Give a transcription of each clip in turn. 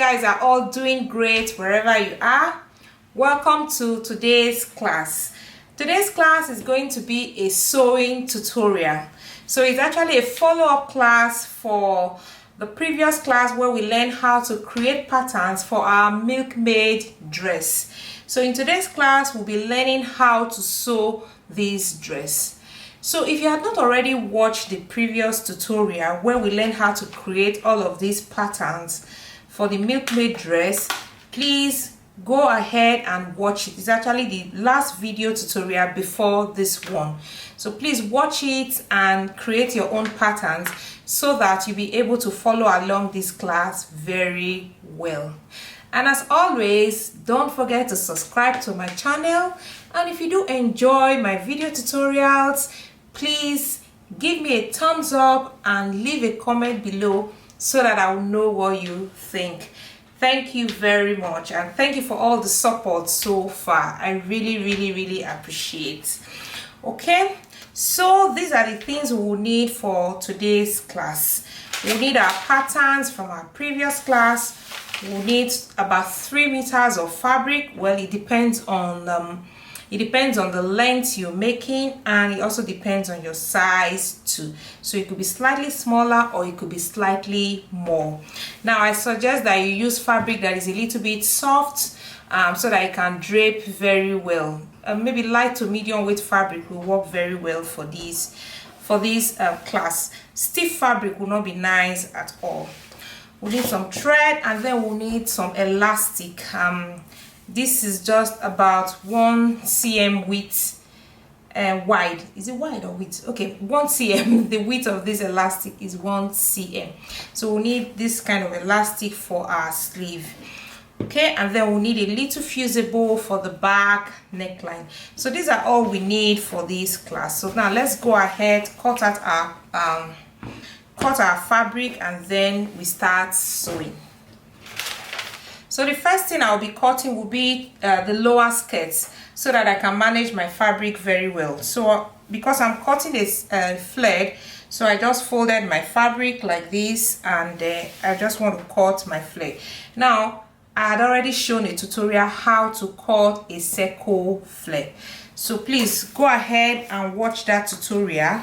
guys are all doing great wherever you are. Welcome to today's class. Today's class is going to be a sewing tutorial. So it's actually a follow-up class for the previous class where we learned how to create patterns for our MILKMAID dress. So in today's class, we'll be learning how to sew this dress. So if you have not already watched the previous tutorial where we learned how to create all of these patterns for the MILKMAID dress, please go ahead and watch it. It's actually the last video tutorial before this one. So please watch it and create your own patterns so that you'll be able to follow along this class very well. And as always, don't forget to subscribe to my channel. And if you do enjoy my video tutorials, please give me a thumbs up and leave a comment below so that I will know what you think. Thank you very much, and thank you for all the support so far. I really appreciate. Okay, so these are the things we will need for today's class. We'll need our patterns from our previous class. We'll need about 3 meters of fabric. Well, it depends on the length you're making, and it also depends on your size too. So it could be slightly smaller or it could be slightly more. Now I suggest that you use fabric that is a little bit soft so that it can drape very well. Maybe light to medium weight fabric will work very well for this class. Stiff fabric will not be nice at all. We'll need some thread, and then we'll need some elastic. This is just about 1 cm width, wide. Is it wide or width? Okay, 1 cm. The width of this elastic is 1 cm. So we'll need this kind of elastic for our sleeve. Okay, and then we'll need a little fusible for the back neckline. So these are all we need for this class. So now let's go ahead, cut out our fabric, and then we start sewing. So the first thing I'll be cutting will be the lower skirts so that I can manage my fabric very well. So because I'm cutting this flag, so I just folded my fabric like this, and I just want to cut my flag. Now I had already shown a tutorial how to cut a circle flag. So please go ahead and watch that tutorial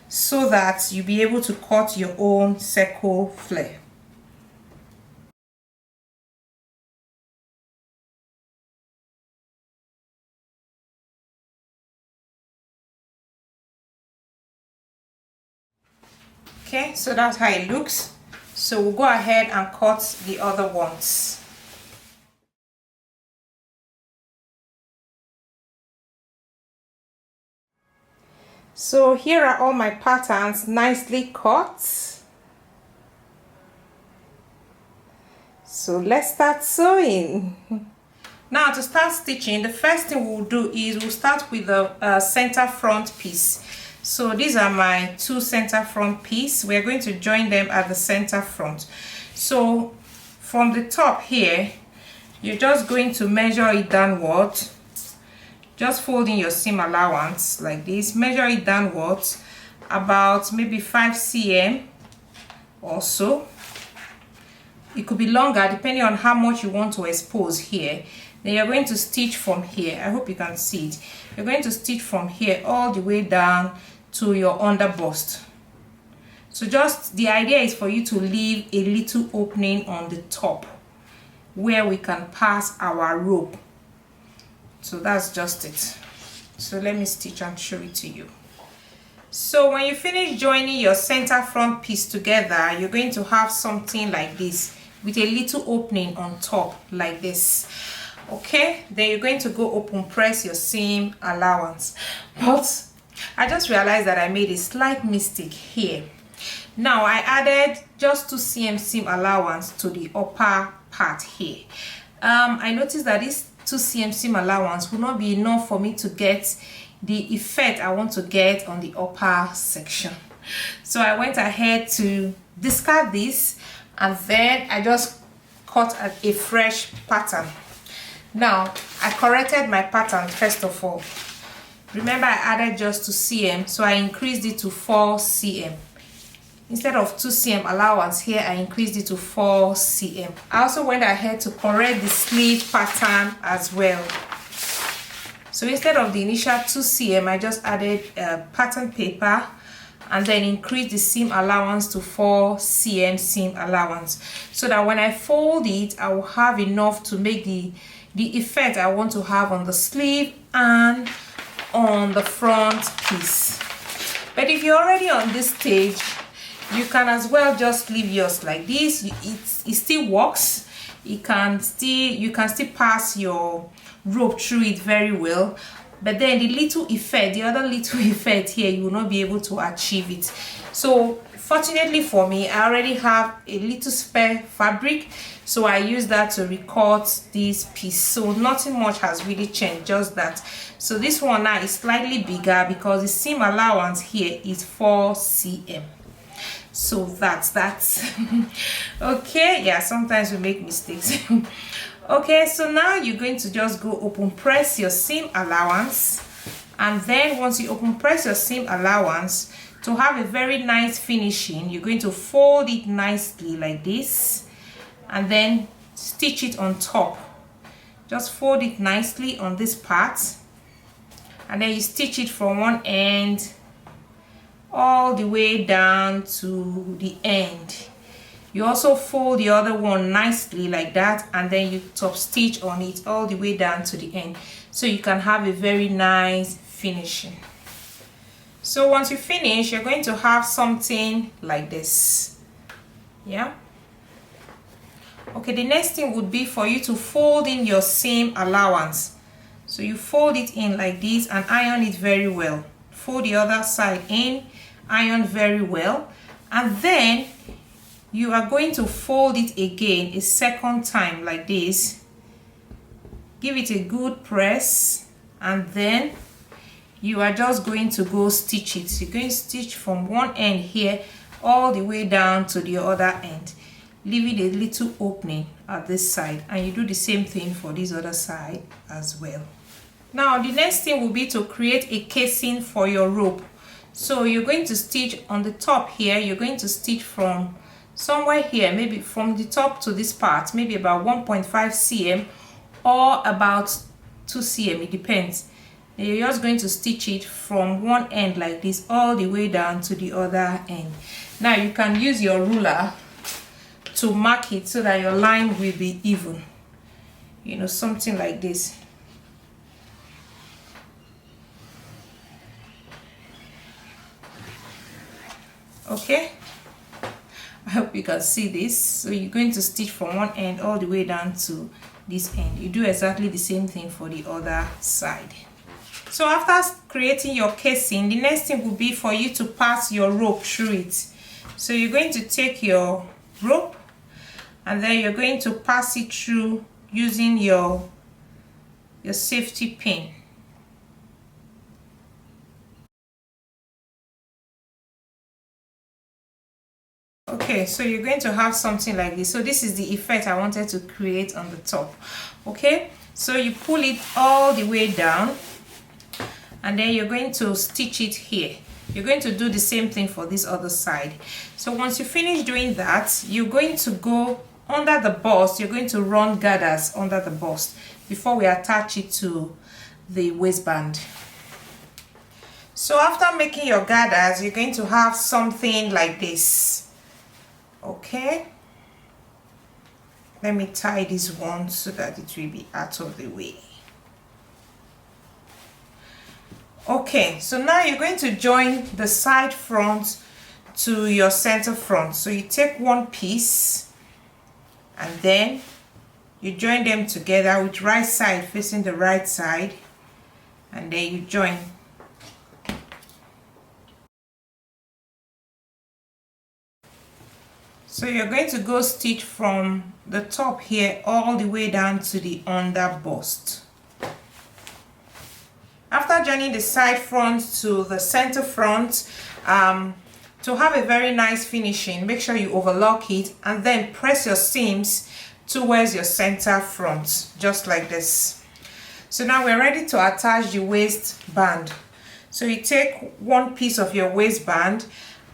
so that you'll be able to cut your own circle flag. Okay, so that's how it looks. So we'll go ahead and cut the other ones. So here are all my patterns nicely cut. So let's start sewing. Now to start stitching, the first thing we'll do is we'll start with the center front piece. So these are my 2 center front pieces. We're going to join them at the center front. So from the top here, you're just going to measure it downward, just folding your seam allowance like this. Measure it downwards about maybe 5 cm or so. It could be longer depending on how much you want to expose here. Then you're going to stitch from here. I hope you can see it. You're going to stitch from here all the way down to your under bust. So just the idea is for you to leave a little opening on the top where we can pass our rope. So that's just it. So let me stitch and show it to you. So when you finish joining your center front piece together, you're going to have something like this with a little opening on top like this. Okay, then you're going to go open press your seam allowance. But I just realized that I made a slight mistake here. Now I added just 2 cm seam allowance to the upper part here. I noticed that this 2 cm seam allowance will not be enough for me to get the effect I want to get on the upper section. So I went ahead to discard this, and then I just cut a fresh pattern. Now I corrected my pattern first of all. Remember I added just 2 cm, so I increased it to 4 cm. instead of 2 cm allowance here, I increased it to 4 cm. I also went ahead to correct the sleeve pattern as well. So instead of the initial 2 cm, I just added pattern paper and then increased the seam allowance to 4 cm seam allowance, so that when I fold it, I will have enough to make the effect I want to have on the sleeve and on the front piece. But if you're already on this stage, you can as well just leave yours like this. It still works. You can still pass your rope through it very well, but then the other little effect here, you will not be able to achieve it. So fortunately for me, I already have a little spare fabric, so I use that to recut this piece. So nothing much has really changed, just that. So this one now is slightly bigger because the seam allowance here is 4 cm. So that's okay. Yeah, sometimes we make mistakes. Okay, so now you're going to just go open press your seam allowance, and then once you open press your seam allowance, to have a very nice finishing, you're going to fold it nicely like this and then stitch it on top. Just fold it nicely on this part, and then you stitch it from one end all the way down to the end. You also fold the other one nicely like that, and then you top stitch on it all the way down to the end, so you can have a very nice finishing. So once you finish, you're going to have something like this. Yeah. Okay, the next thing would be for you to fold in your seam allowance. So you fold it in like this and iron it very well. Fold the other side in, iron very well, and then you are going to fold it again a second time like this. Give it a good press, and then you are just going to go stitch it. You're going to stitch from one end here all the way down to the other end, leaving a little opening at this side, and you do the same thing for this other side as well. Now the next thing will be to create a casing for your rope. So you're going to stitch on the top here. You're going to stitch from somewhere here, maybe from the top to this part, maybe about 1.5 cm or about 2 cm, it depends. And you're just going to stitch it from one end like this all the way down to the other end. Now you can use your ruler to mark it so that your line will be even, you know, something like this. Okay, I hope you can see this. So you're going to stitch from one end all the way down to this end. You do exactly the same thing for the other side. So after creating your casing, the next thing will be for you to pass your rope through it. So you're going to take your rope and then you're going to pass it through using your safety pin. Okay, so you're going to have something like this. So this is the effect I wanted to create on the top. Okay, so you pull it all the way down, and then you're going to stitch it here. You're going to do the same thing for this other side. So once you finish doing that, you're going to go under the bust. You're going to run gathers under the bust before we attach it to the waistband. So after making your gathers, you're going to have something like this. Okay, let me tie this one so that it will be out of the way. Okay, so now you're going to join the side front to your center front. So you take one piece and then you join them together with right side facing the right side, and then you join. So you're going to go stitch from the top here all the way down to the under bust. After joining the side front to the center front, to have a very nice finishing, make sure you overlock it and then press your seams towards your center front, just like this. So now we're ready to attach the waistband. So you take one piece of your waistband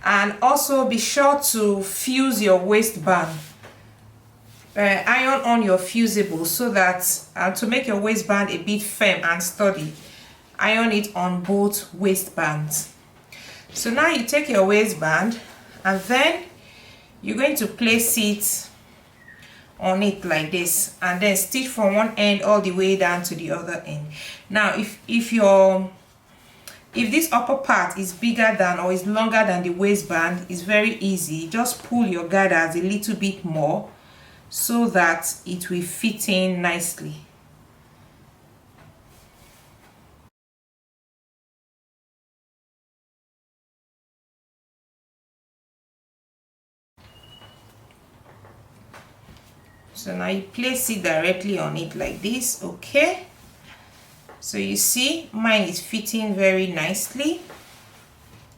And also be sure to fuse your waistband. Iron on your fusible so that to make your waistband a bit firm and sturdy, iron it on both waistbands. So now you take your waistband and then you're going to place it on it like this, and then stitch from one end all the way down to the other end. Now if this upper part is bigger than or is longer than the waistband, it's very easy. Just pull your gathers a little bit more so that it will fit in nicely. So now you place it directly on it like this. Okay, so you see mine is fitting very nicely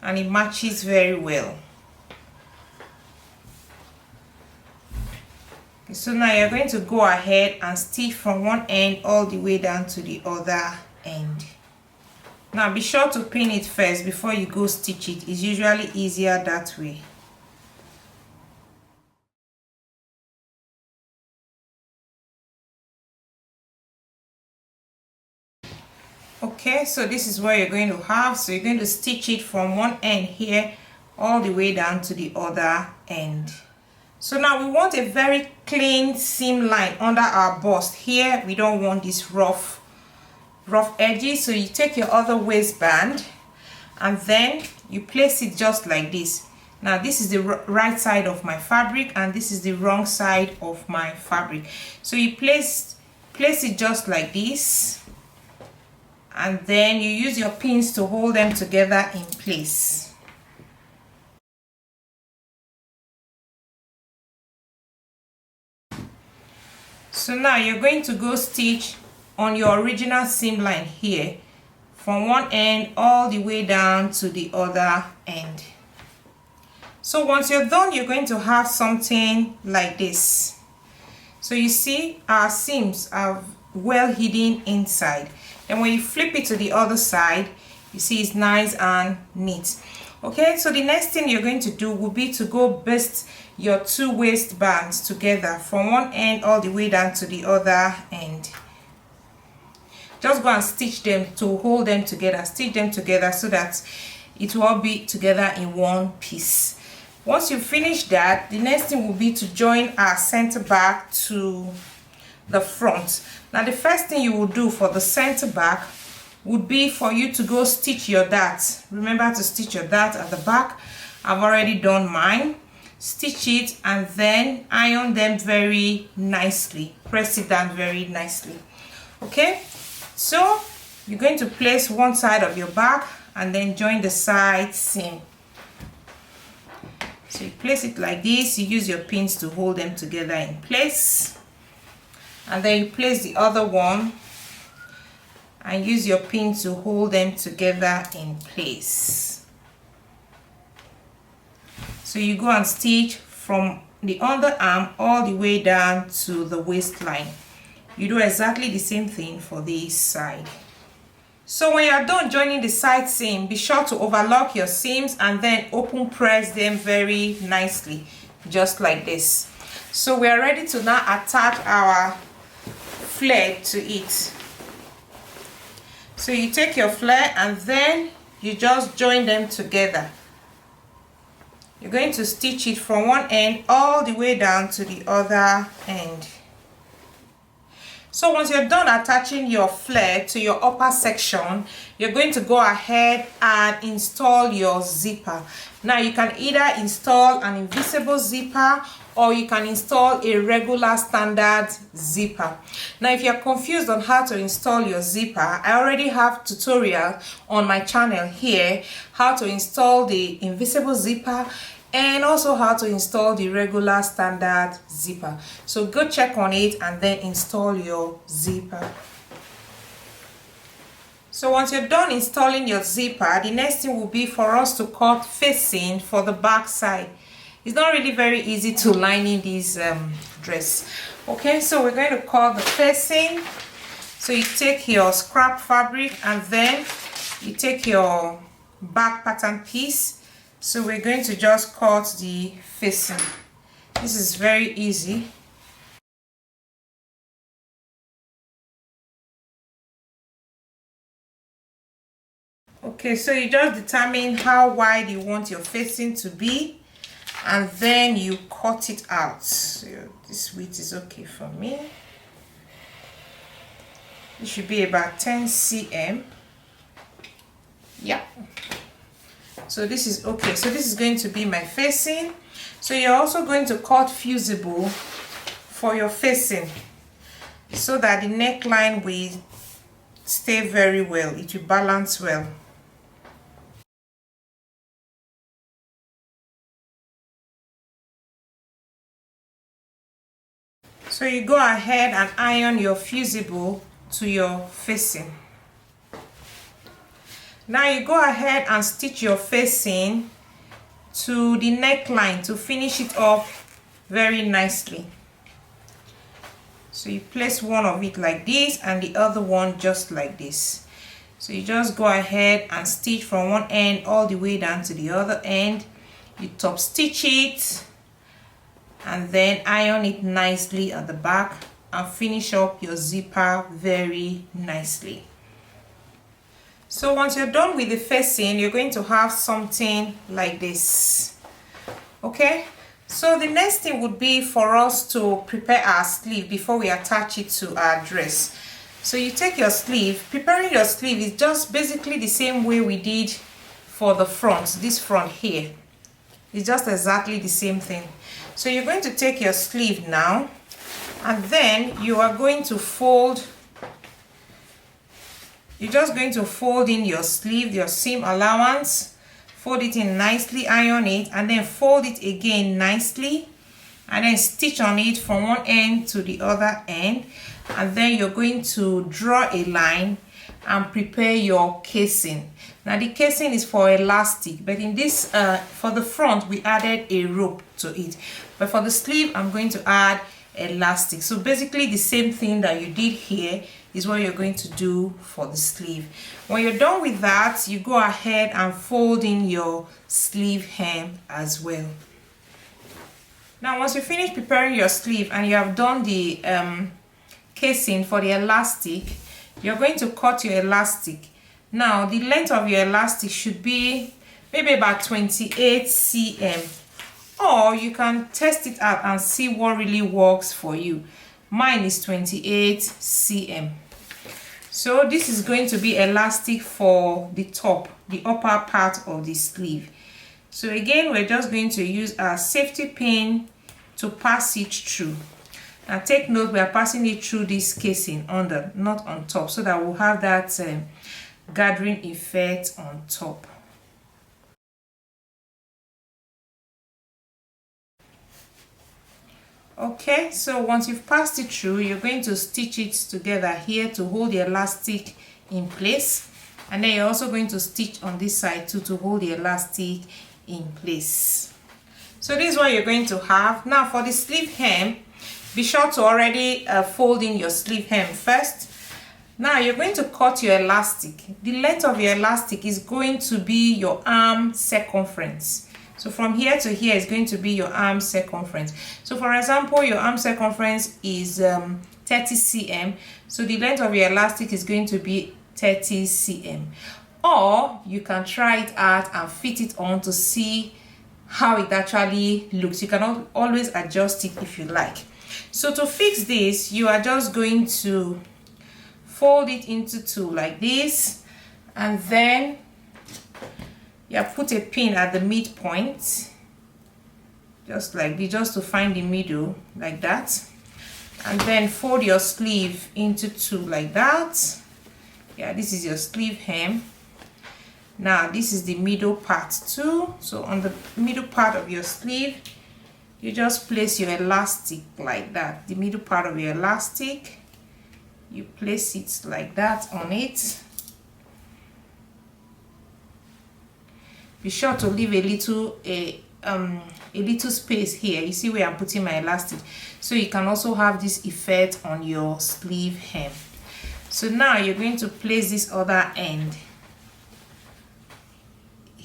and it matches very well. Okay, so now you're going to go ahead and stitch from one end all the way down to the other end. Now be sure to pin it first before you go stitch it. It's usually easier that way. Okay, so this is what you're going to have. So you're going to stitch it from one end here all the way down to the other end. So now we want a very clean seam line under our bust. Here we don't want this rough edges. So you take your other waistband and then you place it just like this. Now this is the right side of my fabric and this is the wrong side of my fabric. So you place it just like this. And then you use your pins to hold them together in place. So now you're going to go stitch on your original seam line here from one end all the way down to the other end. So once you're done, you're going to have something like this. So you see our seams are well hidden inside. And when you flip it to the other side, you see it's nice and neat. Okay, so the next thing you're going to do will be to go baste your two waistbands together from one end all the way down to the other end. Just go and stitch them to hold them together. Stitch them together so that it will all be together in one piece. Once you finish that, the next thing will be to join our center back to the front. Now the first thing you will do for the center back would be for you to go stitch your darts. Remember to stitch your dart at the back. I've already done mine. Stitch it and then iron them very nicely. Press it down very nicely. Okay, so you're going to place one side of your back and then join the side seam. So you place it like this. You use your pins to hold them together in place. And then you place the other one and use your pin to hold them together in place. So you go and stitch from the underarm all the way down to the waistline. You do exactly the same thing for this side. So when you are done joining the side seam, be sure to overlock your seams and then open press them very nicely, just like this. So we are ready to now attach our flare to it. So you take your flare and then you just join them together. You're going to stitch it from one end all the way down to the other end. So once you're done attaching your flare to your upper section, you're going to go ahead and install your zipper. Now you can either install an invisible zipper or you can install a regular standard zipper. Now if you're confused on how to install your zipper, I already have tutorial on my channel here how to install the invisible zipper and also how to install the regular standard zipper. So go check on it and then install your zipper. So once you're done installing your zipper, the next thing will be for us to cut facing for the back side. It's not really very easy to line in this dress. Okay, so we're going to cut the facing. So you take your scrap fabric and then you take your back pattern piece So we're going to just cut the facing. This is very easy. Okay, so you just determine how wide you want your facing to be, and then you cut it out. So this width is okay for me. It should be about 10 cm. Yeah. So this is okay. So this is going to be my facing. So you're also going to cut fusible for your facing so that the neckline will stay very well. It will balance well. So you go ahead and iron your fusible to your facing. Now you go ahead and stitch your facing to the neckline to finish it off very nicely. So you place one of it like this and the other one just like this. So you just go ahead and stitch from one end all the way down to the other end. You top stitch it and then iron it nicely at the back and finish up your zipper very nicely. So once you're done with the facing, you're going to have something like this. Okay, so the next thing would be for us to prepare our sleeve before we attach it to our dress. So you take your sleeve. Preparing your sleeve is just basically the same way we did for the front. This front here, it's just exactly the same thing. So you're going to take your sleeve now, and then you are going to fold. You're just going to fold in your sleeve, your seam allowance, fold it in nicely, iron it, and then fold it again nicely, and then stitch on it from one end to the other end. And then you're going to draw a line and prepare your casing. Now the casing is for elastic, but in this for the front we added a rope to it, but for the sleeve I'm going to add elastic. So basically the same thing that you did here is what you're going to do for the sleeve. When you're done with that, you go ahead and fold in your sleeve hem as well. Now once you finish preparing your sleeve and you have done the casing for the elastic, you're going to cut your elastic. Now the length of your elastic should be maybe about 28 cm, or you can test it out and see what really works for you. Mine is 28 cm. So this is going to be elastic for the top, the upper part of the sleeve. So again, we're just going to use our safety pin to pass it through. Now take note, we are passing it through this casing under, not on top, so that we'll have that gathering effect on top. Okay, so once you've passed it through, you're going to stitch it together here to hold the elastic in place, and then you're also going to stitch on this side too to hold the elastic in place. So this is what you're going to have. Now for the sleeve hem, be sure to already fold in your sleeve hem first. Now you're going to cut your elastic. The length of your elastic is going to be your arm circumference. So from here to here is going to be your arm circumference. So for example, your arm circumference is 30 cm. So the length of your elastic is going to be 30 cm. Or you can try it out and fit it on to see how it actually looks. You can always adjust it if you like. So to fix this, you are just going to fold it into two like this, and then put a pin at the midpoint, just like this, just to find the middle like that, and then fold your sleeve into two like that. This is your sleeve hem. Now this is the middle part too. So on the middle part of your sleeve, you just place your elastic like that. The middle part of your elastic, you place it like that on it. Be sure to leave a little space here. You see where I'm putting my elastic, so you can also have this effect on your sleeve hem. So now you're going to place this other end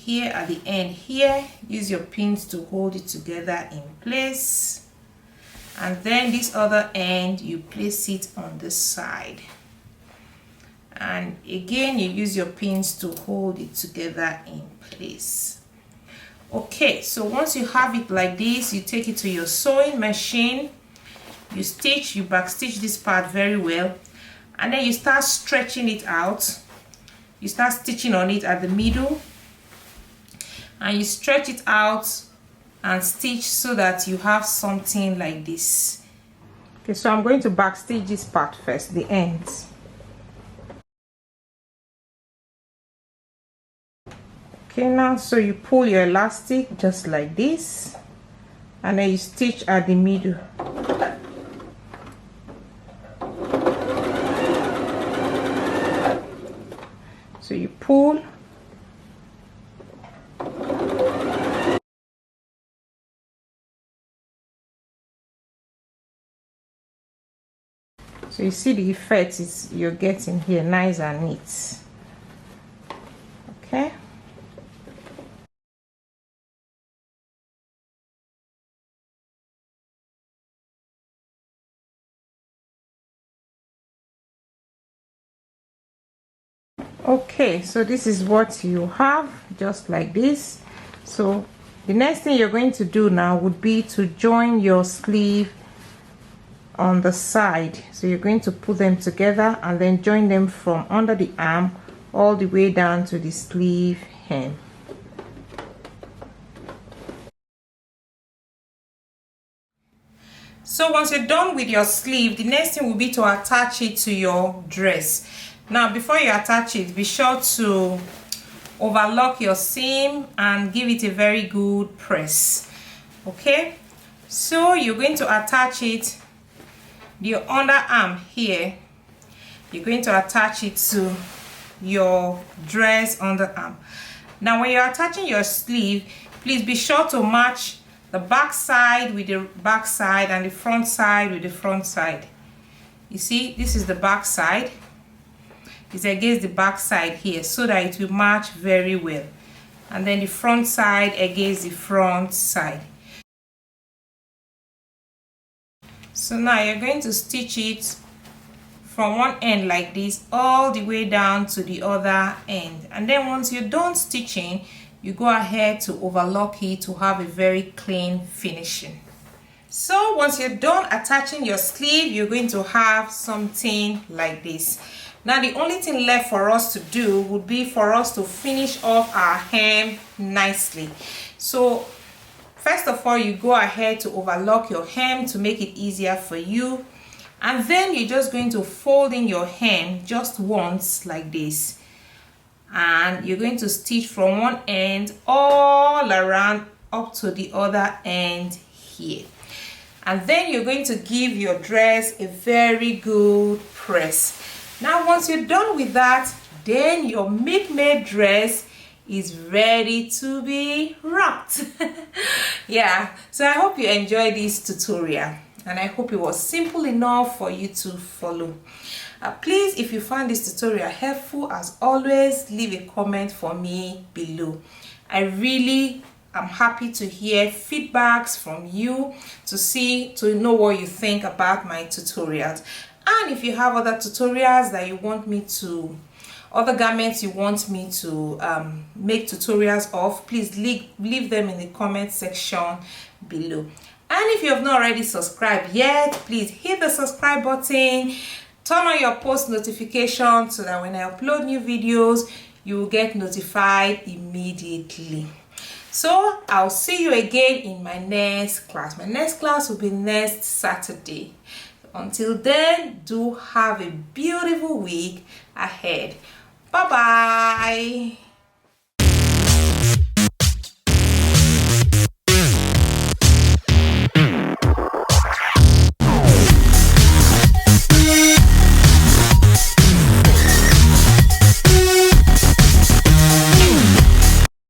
here at the end here, use your pins to hold it together in place, and then this other end you place it on this side, and again you use your pins to hold it together in place. Okay, so once you have it like this, you take it to your sewing machine, you back stitch this part very well, and then you start stretching it out. You start stitching on it at the middle, and you stretch it out and stitch so that you have something like this. Okay, so I'm going to back stitch this part first, the ends. Okay, now so you pull your elastic just like this, and then you stitch at the middle. So you pull, so you see the effect is you're getting here, nice and neat. Okay. Okay, so this is what you have, just like this. So the next thing you're going to do now would be to join your sleeve on the side. So you're going to put them together and then join them from under the arm all the way down to the sleeve hem. So once you're done with your sleeve, the next thing will be to attach it to your dress. Now before you attach it, be sure to overlock your seam and give it a very good press. Okay, so you're going to attach it, the underarm here, you're going to attach it to your dress underarm. Now when you're attaching your sleeve, please be sure to match the back side with the back side and the front side with the front side. You see, this is the back side. It's against the back side here so that it will match very well, and then the front side against the front side. So now you're going to stitch it from one end like this all the way down to the other end, and then once you're done stitching, you go ahead to overlock it to have a very clean finishing. So once you're done attaching your sleeve, you're going to have something like this. Now the only thing left for us to do would be for us to finish off our hem nicely. So first of all, you go ahead to overlock your hem to make it easier for you, and then you're just going to fold in your hem just once like this, and you're going to stitch from one end all around up to the other end here, and then you're going to give your dress a very good press. Now once you're done with that, then your MILKMAID dress is ready to be rocked. Yeah, so I hope you enjoyed this tutorial, and I hope it was simple enough for you to follow. Please, if you found this tutorial helpful, as always, leave a comment for me below. I really am happy to hear feedbacks from you, to know what you think about my tutorials. And if you have other tutorials that you want me to, other garments you want me to make tutorials of, please leave them in the comment section below. And if you have not already subscribed yet, please hit the subscribe button, turn on your post notifications so that when I upload new videos, you will get notified immediately. So I'll see you again in my next class. My next class will be next Saturday. Until then, do have a beautiful week ahead. Bye bye.